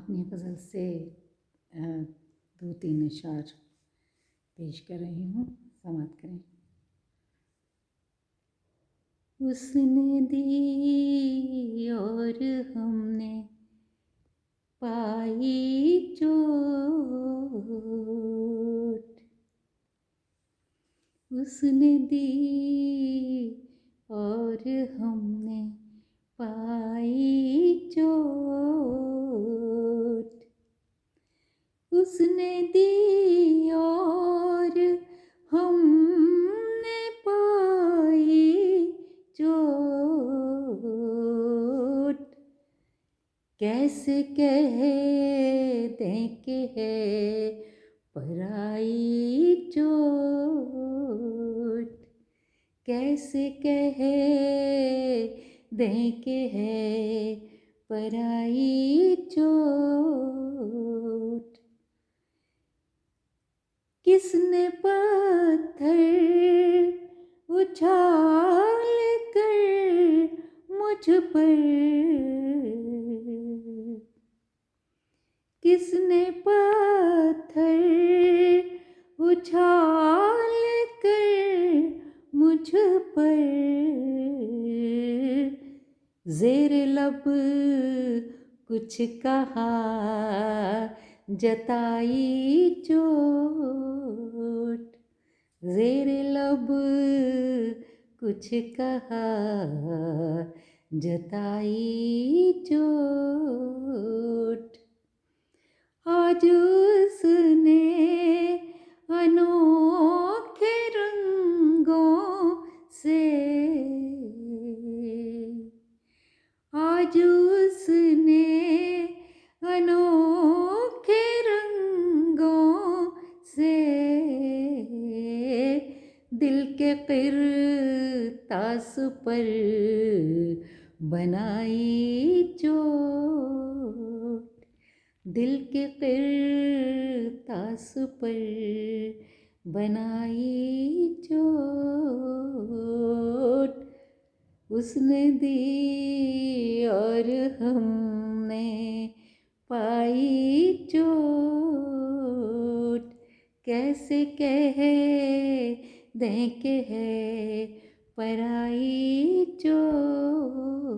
अपनी गज़ल से दो तीन अशआर पेश कर रही हूँ, समाअत करें। उसने दी और हमने पाई चोट, उसने दी और हमने पाई चोट, उसने दी और हमने पाई चोट, कैसे कह दें कि है पराई चोट, कैसे कह दें कि है पराई चोट, किसने पत्थर उछाल कर मुझ पर, किसने पत्थर उछाल कर मुझ पर ज़ेर लब कुछ कहा जताई चोट, ज़ेर लब कुछ कहा जताई चोट, आज उसने अनोखे रंगों से, आज उसने अनोखे रंगों से दिल के किरतास पर बनाई चोट, दिल के किरतास पर बनाई चोट, उसने दी और हमने पाई चोट, कैसे कह दें कि है पराई चोट।